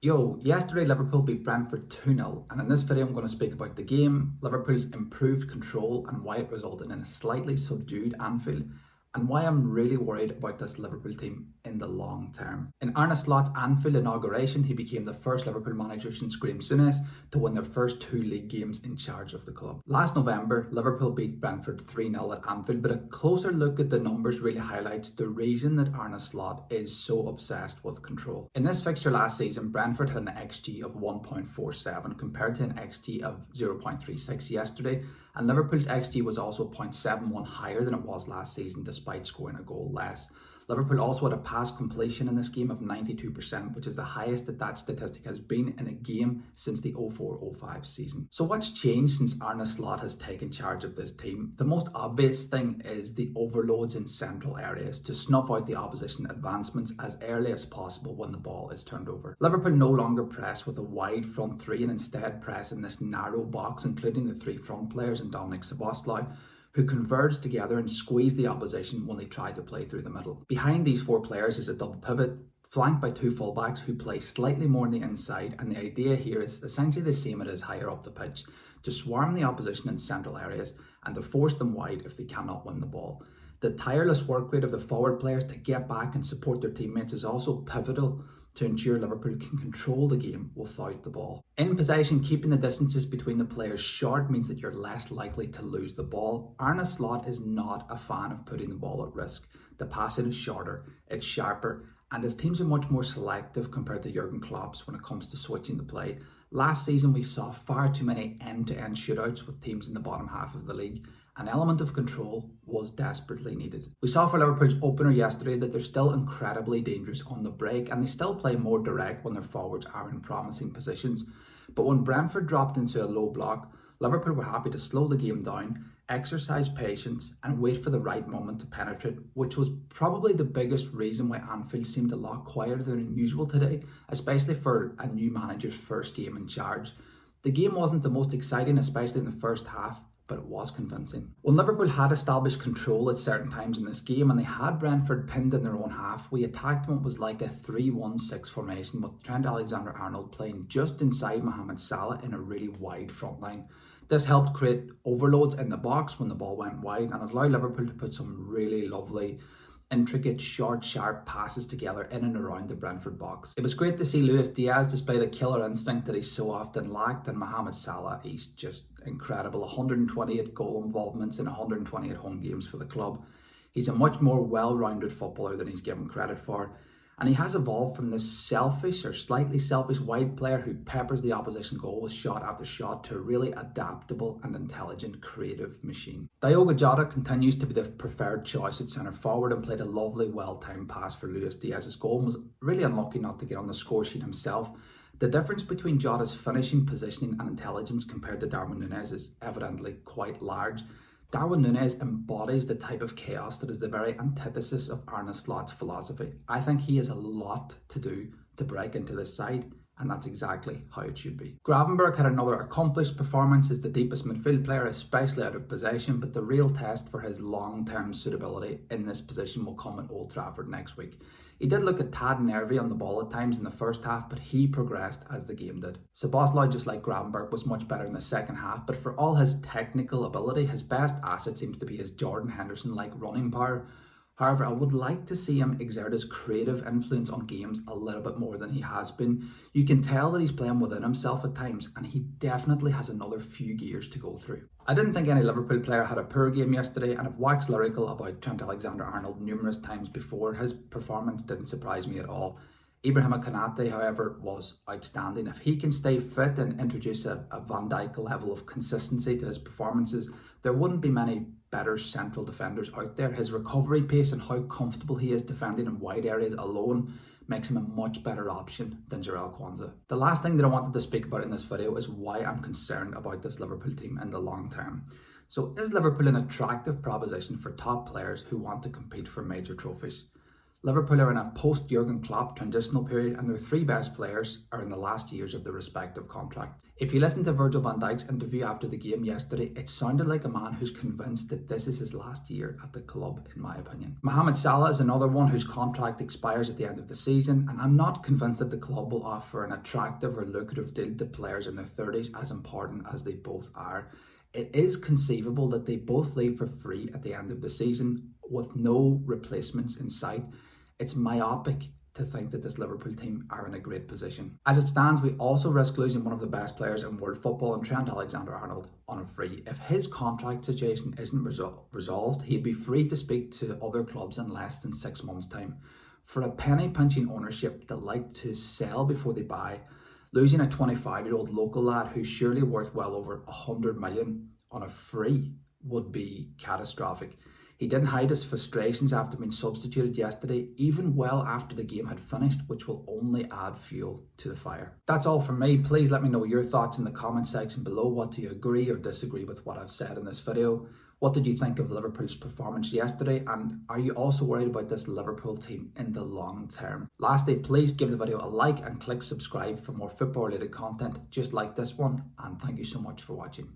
Yesterday Liverpool beat Brentford 2-0, and in this video I'm going to speak about the game, Liverpool's improved control and why it resulted in a slightly subdued Anfield, and why I'm really worried about this Liverpool team in the long term. In Arne Slot's Anfield inauguration, he became the first Liverpool manager since Graham Souness to win their first two league games in charge of the club. Last November, Liverpool beat Brentford 3-0 at Anfield, but a closer look at the numbers really highlights the reason that Arne Slot is so obsessed with control. In this fixture last season, Brentford had an XG of 1.47 compared to an XG of 0.36 yesterday, and Liverpool's XG was also 0.71 higher than it was last season despite scoring a goal less. Liverpool also had a pass completion in this game of 92%, which is the highest that statistic has been in a game since the 04-05 season. So what's changed since Arne Slot has taken charge of this team? The most obvious thing is the overloads in central areas to snuff out the opposition advancements as early as possible when the ball is turned over. Liverpool no longer press with a wide front three and instead press in this narrow box, including the three front players and Dominic Szoboszlai, who converge together and squeeze the opposition when they try to play through the middle. Behind these four players is a double pivot, flanked by two fullbacks who play slightly more on the inside, and the idea here is essentially the same as higher up the pitch, to swarm the opposition in central areas and to force them wide if they cannot win the ball. The tireless work rate of the forward players to get back and support their teammates is also pivotal to ensure Liverpool can control the game without the ball. In possession, keeping the distances between the players short means that you're less likely to lose the ball. Arne Slot is not a fan of putting the ball at risk. The passing is shorter, it's sharper, and his teams are much more selective compared to Jurgen Klopp's when it comes to switching the play. Last season we saw far too many end-to-end shootouts with teams in the bottom half of the league. An element of control was desperately needed. We saw for Liverpool's opener yesterday that they're still incredibly dangerous on the break, and they still play more direct when their forwards are in promising positions. But when Brentford dropped into a low block, Liverpool were happy to slow the game down, exercise patience and wait for the right moment to penetrate, which was probably the biggest reason why Anfield seemed a lot quieter than usual today, especially for a new manager's first game in charge. The game wasn't the most exciting, especially in the first half, but it was convincing. When Liverpool had established control at certain times in this game and they had Brentford pinned in their own half, we attacked them. It was like a 3-1-6 formation with Trent Alexander-Arnold playing just inside Mohamed Salah in a really wide front line. This helped create overloads in the box when the ball went wide and allowed Liverpool to put some really lovely, intricate, short, sharp passes together in and around the Brentford box. It was great to see Luis Diaz display the killer instinct that he so often lacked, and Mohamed Salah, he's just incredible. 128 goal involvements in 128 home games for the club. He's a much more well-rounded footballer than he's given credit for. And he has evolved from this selfish or slightly selfish wide player who peppers the opposition goal with shot after shot to a really adaptable and intelligent creative machine. Diogo Jota continues to be the preferred choice at centre forward and played a lovely well-timed pass for Luis Diaz's goal and was really unlucky not to get on the score sheet himself. The difference between Jota's finishing, positioning and intelligence compared to Darwin Núñez is evidently quite large. Darwin Núñez embodies the type of chaos that is the very antithesis of Arne Slot's philosophy. I think he has a lot to do to break into this side, and that's exactly how it should be. Gravenberch had another accomplished performance as the deepest midfield player, especially out of possession, but the real test for his long-term suitability in this position will come at Old Trafford next week. He did look a tad nervy on the ball at times in the first half, but he progressed as the game did. Szoboszlai, just like Gravenberch, was much better in the second half, but for all his technical ability, his best asset seems to be his Jordan Henderson-like running power. However, I would like to see him exert his creative influence on games a little bit more than he has been. You can tell that he's playing within himself at times, and he definitely has another few gears to go through. I didn't think any Liverpool player had a poor game yesterday, and I've waxed lyrical about Trent Alexander-Arnold numerous times before. His performance didn't surprise me at all. Ibrahim Konate, however, was outstanding. If he can stay fit and introduce a Van Dijk level of consistency to his performances, there wouldn't be many better central defenders out there. His recovery pace and how comfortable he is defending in wide areas alone makes him a much better option than Jarell Quansah. The last thing that I wanted to speak about in this video is why I'm concerned about this Liverpool team in the long term. So is Liverpool an attractive proposition for top players who want to compete for major trophies? Liverpool are in a post-Jurgen Klopp transitional period and their three best players are in the last years of their respective contracts. If you listen to Virgil van Dijk's interview after the game yesterday, it sounded like a man who's convinced that this is his last year at the club, in my opinion. Mohamed Salah is another one whose contract expires at the end of the season, and I'm not convinced that the club will offer an attractive or lucrative deal to players in their 30s, as important as they both are. It is conceivable that they both leave for free at the end of the season with no replacements in sight. It's myopic to think that this Liverpool team are in a great position. As it stands, we also risk losing one of the best players in world football in Trent Alexander-Arnold on a free. If his contract situation isn't resolved, he'd be free to speak to other clubs in less than 6 months' time. For a penny-pinching ownership that like to sell before they buy, losing a 25-year-old local lad who's surely worth well over 100 million on a free would be catastrophic. He didn't hide his frustrations after being substituted yesterday, even well after the game had finished, which will only add fuel to the fire. That's all from me. Please let me know your thoughts in the comment section below. What do you agree or disagree with what I've said in this video? What did you think of Liverpool's performance yesterday? And are you also worried about this Liverpool team in the long term? Lastly, please give the video a like and click subscribe for more football related content just like this one. And thank you so much for watching.